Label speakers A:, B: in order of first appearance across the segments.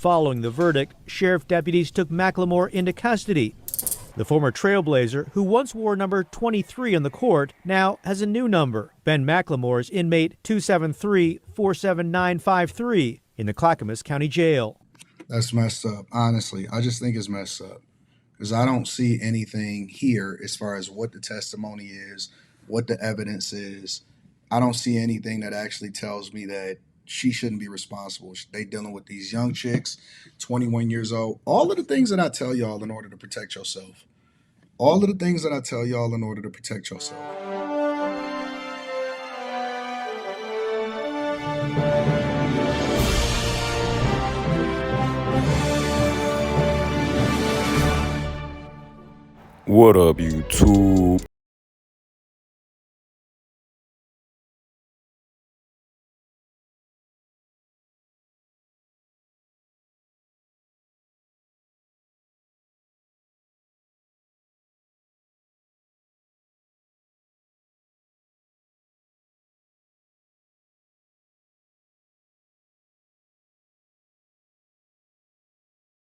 A: Following the verdict, sheriff deputies took McLemore into custody. The former trailblazer, who once wore number 23 on the court, now has a new number. Ben McLemore is inmate 273-47953 in the Clackamas County Jail.
B: That's messed up. Honestly, I just think it's messed up because I don't see anything here as far as what the testimony is, what the evidence is. I don't see anything that actually tells me that she shouldn't be responsible. They dealing with these young chicks, 21 years old. All of the things that I tell y'all in order to protect yourself. All of the things that I tell y'all in order to protect yourself.
C: What up, YouTube?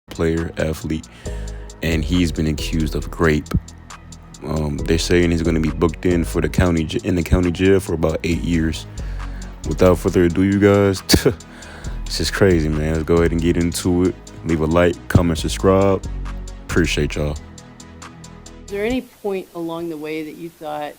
C: Player, athlete, and he's been accused of GRAPE. They're saying he's going to be booked in for the county jail for about 8 years. Without further ado, you guys, this is crazy, man. Let's go ahead and get into it. Leave a like, comment, subscribe. Appreciate y'all.
D: Is there any point along the way that you thought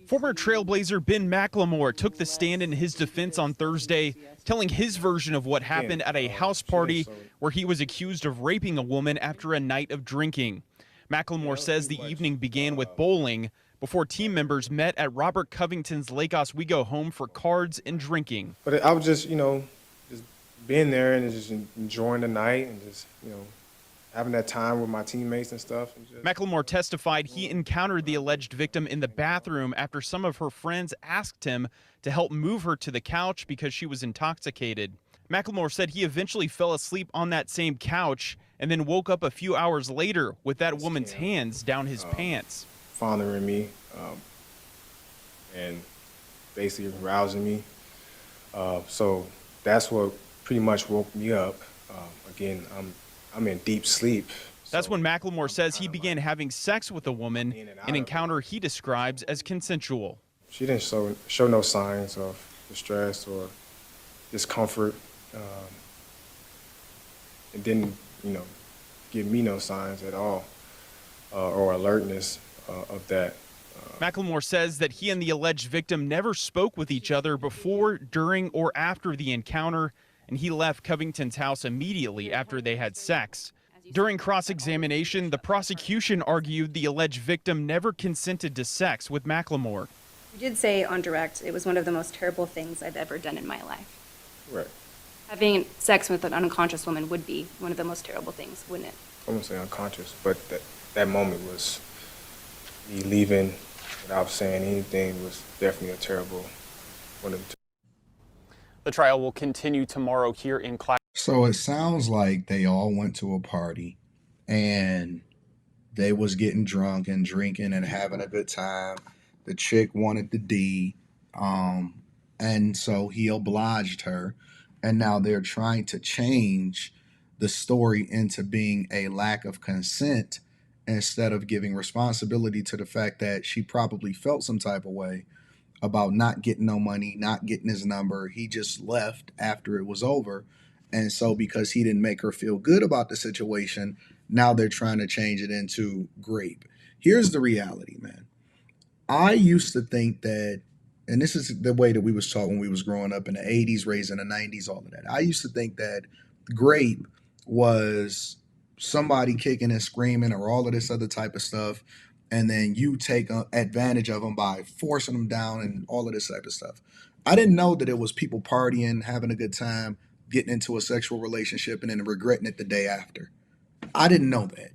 E: Former Trailblazer Ben McLemore took the stand in his defense on Thursday, telling his version of what happened at a house party where he was accused of raping a woman after a night of drinking. McLemore says the evening began with bowling before team members met at Robert Covington's Lake Oswego home for cards and drinking.
F: But I was just, just being there and just enjoying the night and just, having that time with my teammates and stuff.
E: McLemore testified he encountered the alleged victim in the bathroom after some of her friends asked him to help move her to the couch because she was intoxicated. McLemore said he eventually fell asleep on that same couch and then woke up a few hours later with that woman's hands down his pants.
F: Fondling me and basically arousing me. So that's what pretty much woke me up. Again, I'm in deep sleep.
E: That's when McLemore says he began having sex with a woman, an encounter he describes as consensual.
F: She didn't show no signs of distress or discomfort. It didn't, give me no signs at all or alertness of that.
E: McLemore says that he and the alleged victim never spoke with each other before, during, or after the encounter, and he left Covington's house immediately after they had sex. During cross-examination, the prosecution argued the alleged victim never consented to sex with McLemore.
G: You did say on direct it was one of the most terrible things I've ever done in my life.
F: Right.
G: Having sex with an unconscious woman would be one of the most terrible things, wouldn't it?
F: I wouldn't say unconscious, but that moment was me leaving without saying anything was definitely a terrible one.
H: The trial will continue tomorrow here in class.
B: So it sounds like they all went to a party and they was getting drunk and drinking and having a good time. The chick wanted the D, and so he obliged her. And now they're trying to change the story into being a lack of consent instead of giving responsibility to the fact that she probably felt some type of way about not getting no money, not getting his number. He just left after it was over. And so because he didn't make her feel good about the situation, now they're trying to change it into GRAPE. Here's the reality, man. I used to think that, and this is the way that we was taught when we was growing up in the 80s, raised in the 90s, all of that. I used to think that GRAPE was somebody kicking and screaming or all of this other type of stuff, and then you take advantage of them by forcing them down and all of this type of stuff. I didn't know that it was people partying, having a good time, getting into a sexual relationship, and then regretting it the day after. I didn't know that.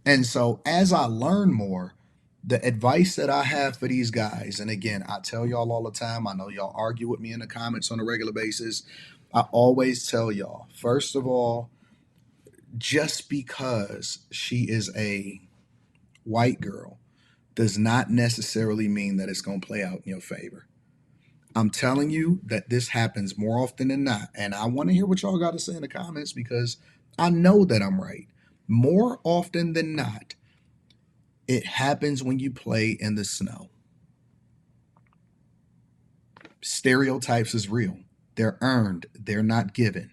B: And so as I learn more, the advice that I have for these guys, and again, I tell y'all all the time, I know y'all argue with me in the comments on a regular basis. I always tell y'all, first of all, just because she is a white girl does not necessarily mean that it's going to play out in your favor. I'm telling you that this happens more often than not. And I want to hear what y'all got to say in the comments, because I know that I'm right. More often than not, it happens when you play in the snow. Stereotypes is real. They're earned. They're not given.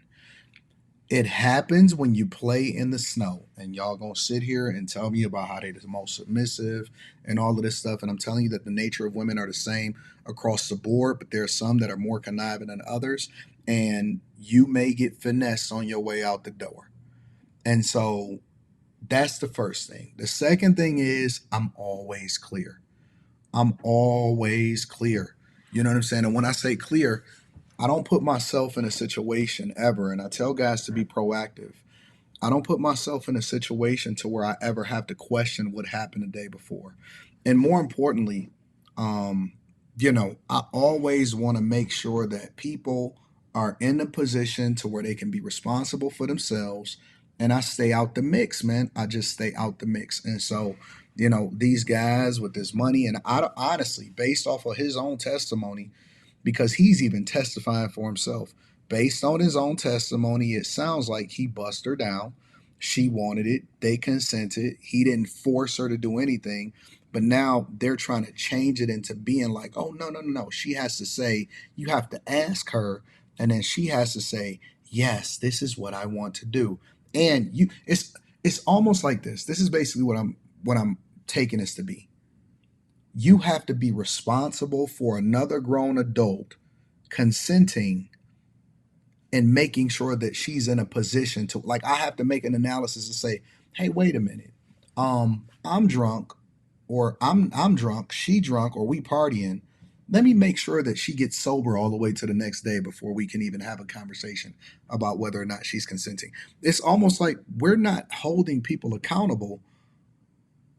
B: It happens when you play in the snow, and y'all gonna sit here and tell me about how they're the most submissive and all of this stuff. And I'm telling you that the nature of women are the same across the board, but there are some that are more conniving than others, and you may get finessed on your way out the door. And so that's the first thing. The second thing is I'm always clear. I'm always clear. You know what I'm saying? And when I say clear, I don't put myself in a situation ever, and I tell guys to be proactive. I don't put myself in a situation to where I ever have to question what happened the day before. And more importantly, I always want to make sure that people are in a position to where they can be responsible for themselves. And I stay out the mix, man. I just stay out the mix. And so, these guys with this money, and I honestly, based off of his own testimony, because he's even testifying for himself. Based on his own testimony, it sounds like he bust her down. She wanted it. They consented. He didn't force her to do anything. But now they're trying to change it into being like, oh, no. She has to say, you have to ask her. And then she has to say, yes, this is what I want to do. And it's almost like this. This is basically what I'm taking this to be. You have to be responsible for another grown adult consenting and making sure that she's in a position to, like, I have to make an analysis to say, hey, wait a minute. I'm drunk, or I'm drunk, she drunk, or we partying. Let me make sure that she gets sober all the way to the next day before we can even have a conversation about whether or not she's consenting. It's almost like we're not holding people accountable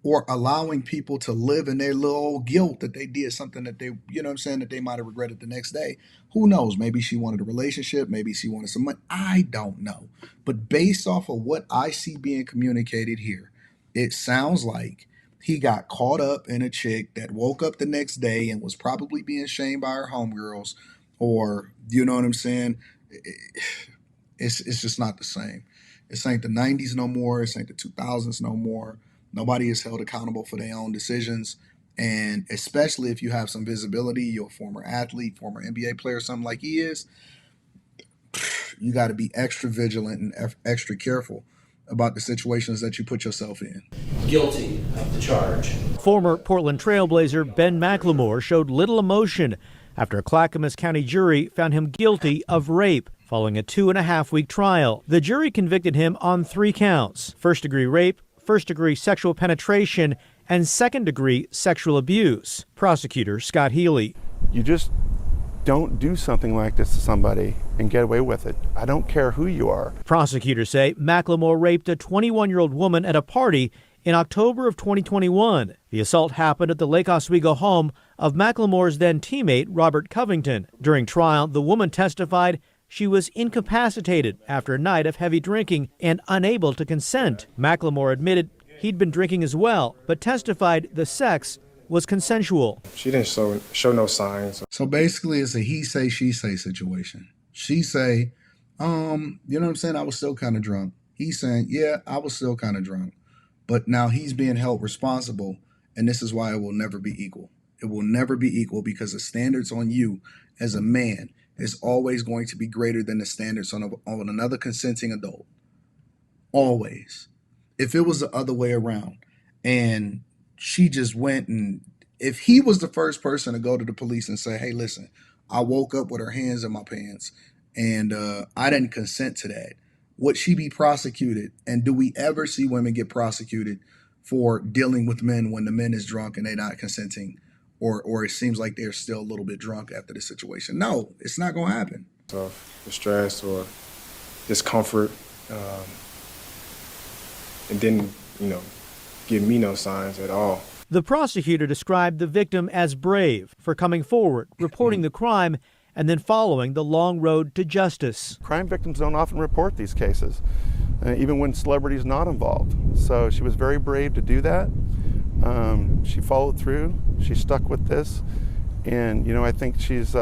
B: or allowing people to live in their little guilt that they did something that they, that they might have regretted the next day. Who knows? Maybe she wanted a relationship. Maybe she wanted some money. I don't know. But based off of what I see being communicated here, it sounds like he got caught up in a chick that woke up the next day and was probably being shamed by her homegirls, or, you know what I'm saying? It's just not the same. It ain't the 90s no more. It ain't the 2000s no more. Nobody is held accountable for their own decisions. And especially if you have some visibility, you're a former athlete, former NBA player, something like he is, you got to be extra vigilant and extra careful about the situations that you put yourself in.
I: Guilty of the charge.
A: Former Portland Trailblazer Ben McLemore showed little emotion after a Clackamas County jury found him guilty of rape following a 2.5-week trial. The jury convicted him on 3 counts: first-degree rape, first-degree sexual penetration, and second-degree sexual abuse. Prosecutor Scott Healy.
J: You just don't do something like this to somebody and get away with it. I don't care who you are.
A: Prosecutors say McLemore raped a 21-year-old woman at a party in October of 2021. The assault happened at the Lake Oswego home of McLemore's then teammate Robert Covington. During trial, the woman testified she was incapacitated after a night of heavy drinking and unable to consent. McLemore admitted he'd been drinking as well, but testified the sex was consensual.
F: She didn't show no signs.
B: So basically it's a he say, she say situation. She say, you know what I'm saying? I was still kind of drunk. He's saying, yeah, I was still kind of drunk. But now he's being held responsible, and this is why it will never be equal. It will never be equal because the standards on you as a man is always going to be greater than the standards on another consenting adult. Always. If it was the other way around and she just went, and if he was the first person to go to the police and say, hey, listen, I woke up with her hands in my pants and I didn't consent to that, would she be prosecuted? And do we ever see women get prosecuted for dealing with men when the man is drunk and they're not consenting? Or it seems like they're still a little bit drunk after the situation? No, it's not going to happen.
F: So distress or discomfort, and didn't, give me no signs at all.
A: The prosecutor described the victim as brave for coming forward, reporting the crime, and then following the long road to justice.
J: Crime victims don't often report these cases, even when celebrities not involved. So she was very brave to do that. She followed through. She stuck with this. And, I think she's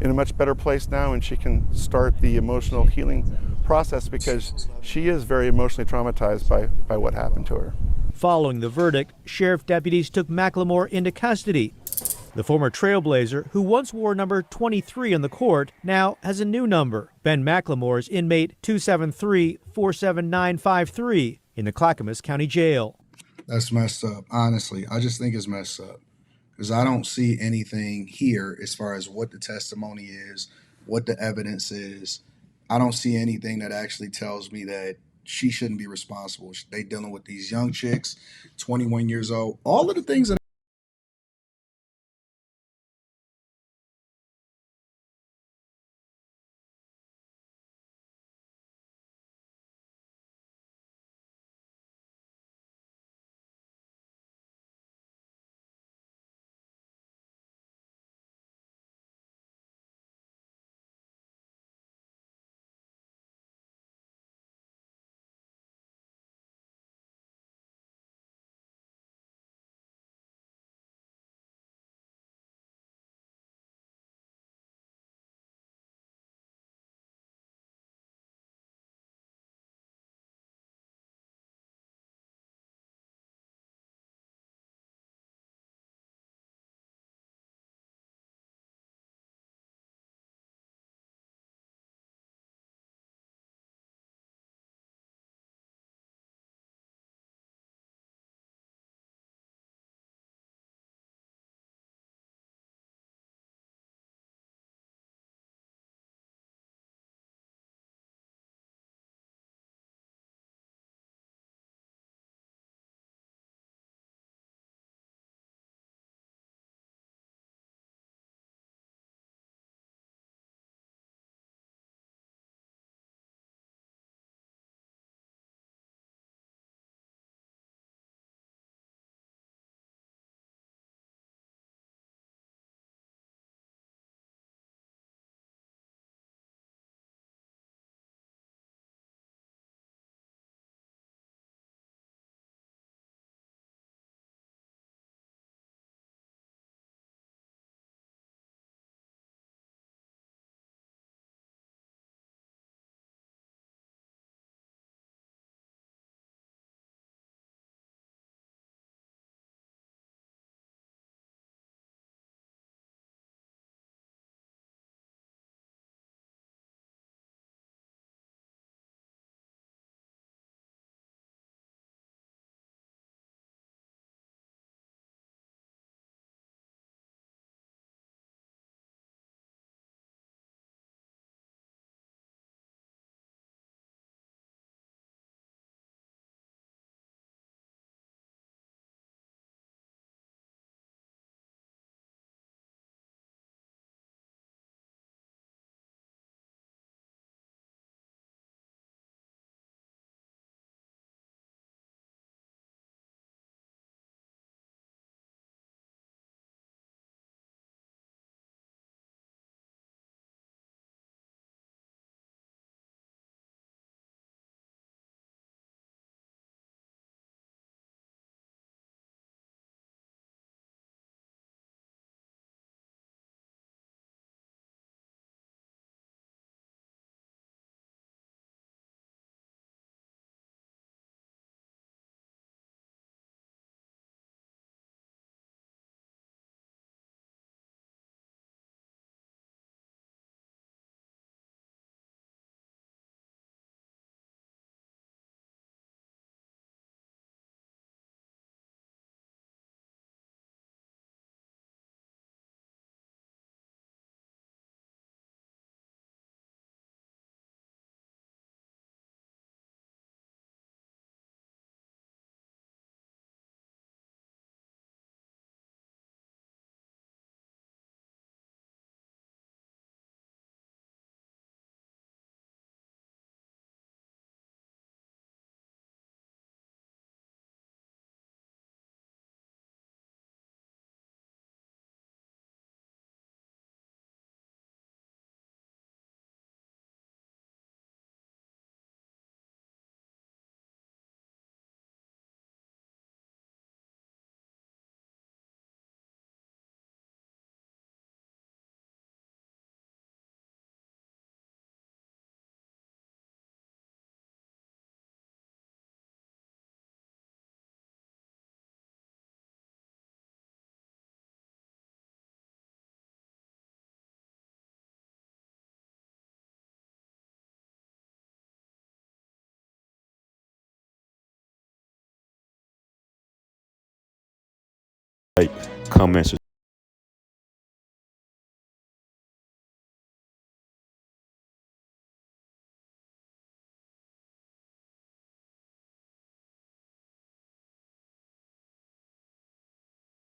J: in a much better place now, and she can start the emotional healing process because she is very emotionally traumatized by what happened to her.
A: Following the verdict, sheriff deputies took McLemore into custody. The former trailblazer, who once wore number 23 in the court, now has a new number. Ben McLemore is inmate 273-47953 in the Clackamas County Jail.
B: That's messed up. Honestly, I just think it's messed up because I don't see anything here as far as what the testimony is, what the evidence is. I don't see anything that actually tells me that she shouldn't be responsible. They dealing with these young chicks, 21 years old. All of the things that
C: like, comment,